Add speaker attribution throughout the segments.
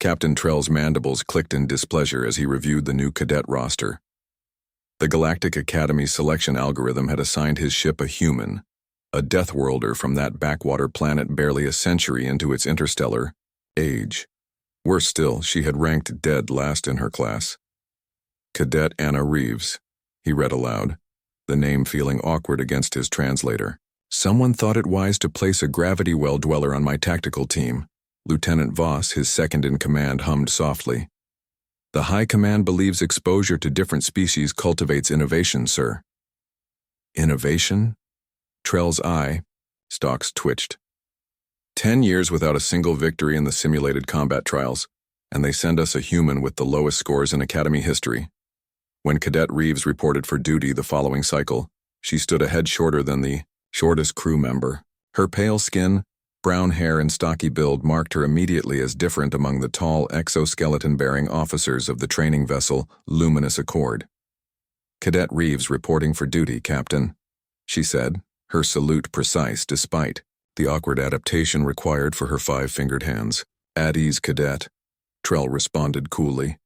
Speaker 1: Captain Trell's mandibles clicked in displeasure as he reviewed the new cadet roster. The Galactic Academy's selection algorithm had assigned his ship a human, a Deathworlder from that backwater planet barely a century into its interstellar age. Worse still, she had ranked dead last in her class. Cadet Anna Reeves, he read aloud, the name feeling awkward against his translator. Someone thought it wise to place a gravity well dweller on my tactical team. Lieutenant Voss, his second-in-command, hummed softly. The High Command believes exposure to different species cultivates innovation, sir. Innovation? Trell's eye stalks twitched. 10 years without a single victory in the simulated combat trials, and they send us a human with the lowest scores in Academy history. When Cadet Reeves reported for duty the following cycle, she stood a head shorter than the shortest crew member. Her pale skin, brown hair, and stocky build marked her immediately as different among the tall, exoskeleton-bearing officers of the training vessel Luminous Accord. Cadet Reeves reporting for duty, Captain, she said, her salute precise despite the awkward adaptation required for her five-fingered hands. At ease, Cadet, Trell responded coolly.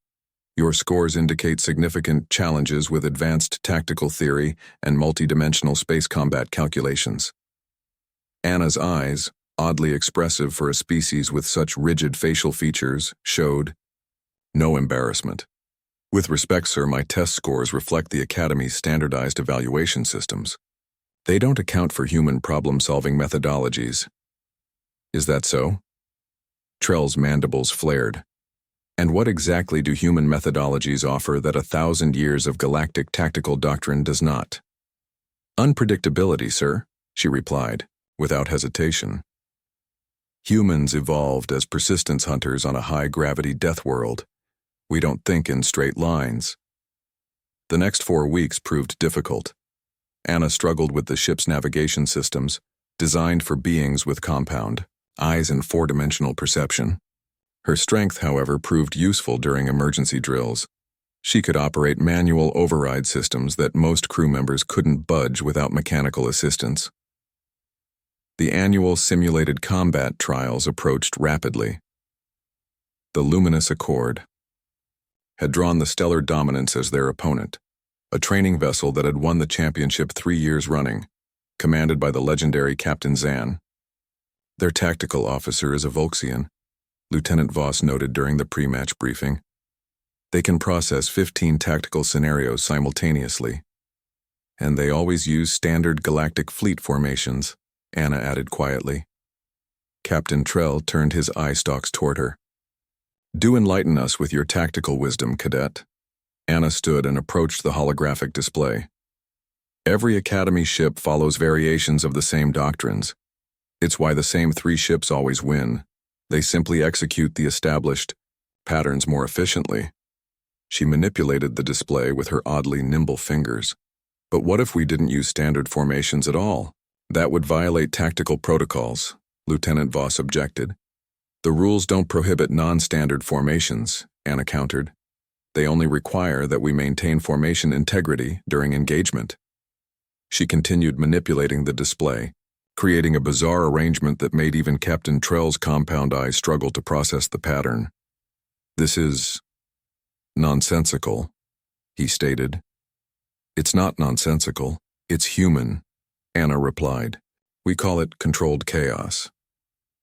Speaker 1: Your scores indicate significant challenges with advanced tactical theory and multidimensional space combat calculations. Anna's eyes, oddly expressive for a species with such rigid facial features, showed no embarrassment. With respect, sir, my test scores reflect the Academy's standardized evaluation systems. They don't account for human problem-solving methodologies. Is that so? Trell's mandibles flared. And what exactly do human methodologies offer that 1,000 years of galactic tactical doctrine does not? Unpredictability, sir, she replied, without hesitation. Humans evolved as persistence hunters on a high-gravity death world. We don't think in straight lines. The next 4 weeks proved difficult. Anna struggled with the ship's navigation systems, designed for beings with compound eyes and four-dimensional perception. Her strength, however, proved useful during emergency drills. She could operate manual override systems that most crew members couldn't budge without mechanical assistance. The annual simulated combat trials approached rapidly. The Luminous Accord had drawn the Stellar Dominance as their opponent, a training vessel that had won the championship 3 years running, commanded by the legendary Captain Zan. Their tactical officer is a Volxian, Lieutenant Voss noted during the pre-match briefing. They can process 15 tactical scenarios simultaneously. And they always use standard galactic fleet formations, Anna added quietly. Captain Trell turned his eye stalks toward her. Do enlighten us with your tactical wisdom, Cadet. Anna stood and approached the holographic display. Every Academy ship follows variations of the same doctrines. It's why the same 3 ships always win. They simply execute the established patterns more efficiently. She manipulated the display with her oddly nimble fingers. But what if we didn't use standard formations at all? That would violate tactical protocols, Lieutenant Voss objected. The rules don't prohibit non-standard formations, Anna countered. They only require that we maintain formation integrity during engagement. She continued manipulating the display, creating a bizarre arrangement that made even Captain Trell's compound eyes struggle to process the pattern. This is nonsensical, he stated. It's not nonsensical, it's human, Anna replied. We call it controlled chaos.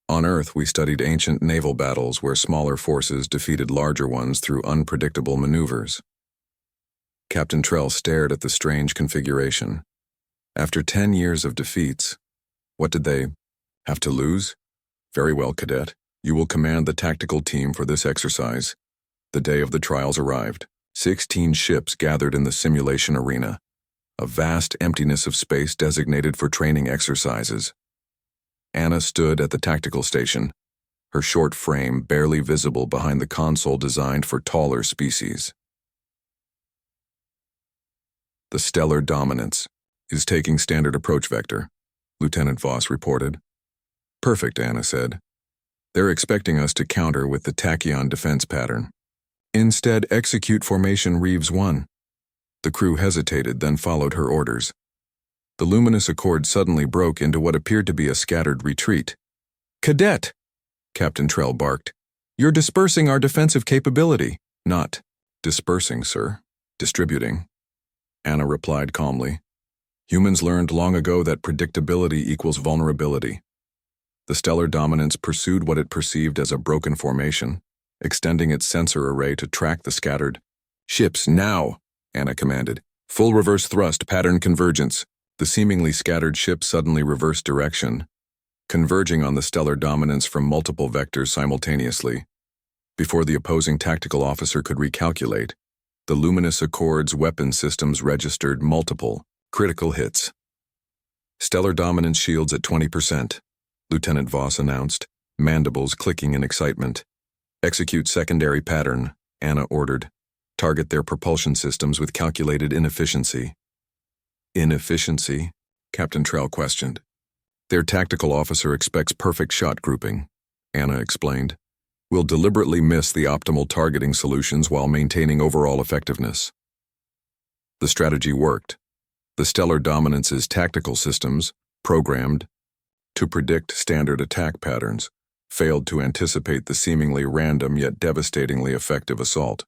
Speaker 1: On Earth, we studied ancient naval battles where smaller forces defeated larger ones through unpredictable maneuvers. Captain Trell stared at the strange configuration. After 10 years of defeats, what did they have to lose? Very well, Cadet. You will command the tactical team for this exercise. The day of the trials arrived. 16 ships gathered in the simulation arena, a vast emptiness of space designated for training exercises. Anna stood at the tactical station, her short frame barely visible behind the console designed for taller species. The Stellar Dominance is taking standard approach vector, Lieutenant Voss reported. Perfect, Anna said. They're expecting us to counter with the tachyon defense pattern. Instead, execute formation Reeves 1. The crew hesitated, then followed her orders. The Luminous Accord suddenly broke into what appeared to be a scattered retreat. Cadet! Captain Trell barked. You're dispersing our defensive capability. Not dispersing, sir. Distributing. Anna replied calmly. Humans learned long ago that predictability equals vulnerability. The stellar dominance pursued what it perceived as a broken formation, extending its sensor array to track the scattered ships. Now, Anna commanded. Full reverse thrust, pattern convergence. The seemingly scattered ship suddenly reversed direction, converging on the stellar dominance from multiple vectors simultaneously. Before the opposing tactical officer could recalculate, the Luminous Accord's weapon systems registered multiple, critical hits. Stellar dominance shields at 20%, Lieutenant Voss announced, mandibles clicking in excitement. Execute secondary pattern, Anna ordered. Target their propulsion systems with calculated inefficiency. Inefficiency? Captain Trell questioned. Their tactical officer expects perfect shot grouping, Anna explained. We'll deliberately miss the optimal targeting solutions while maintaining overall effectiveness. The strategy worked. The Stellar Dominance's tactical systems, programmed to predict standard attack patterns, failed to anticipate the seemingly random yet devastatingly effective assault.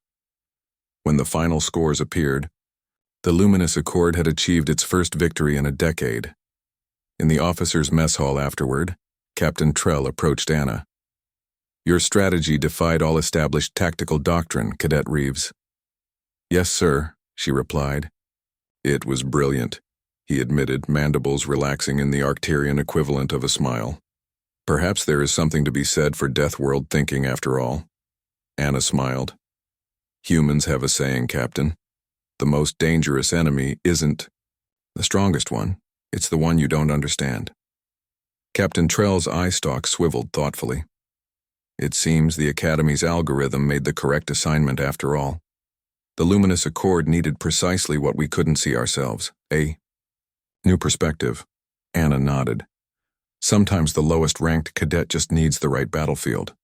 Speaker 1: When the final scores appeared, the Luminous Accord had achieved its first victory in a decade. In the officers' mess hall afterward, Captain Trell approached Anna. Your strategy defied all established tactical doctrine, Cadet Reeves. Yes, sir, she replied. It was brilliant, he admitted, mandibles relaxing in the Arcturian equivalent of a smile. Perhaps there is something to be said for Deathworld thinking after all. Anna smiled. Humans have a saying, Captain. The most dangerous enemy isn't the strongest one. It's the one you don't understand. Captain Trell's eye stalk swiveled thoughtfully. It seems the Academy's algorithm made the correct assignment after all. The Luminous Accord needed precisely what we couldn't see ourselves, a new perspective. Anna nodded. Sometimes the lowest-ranked cadet just needs the right battlefield.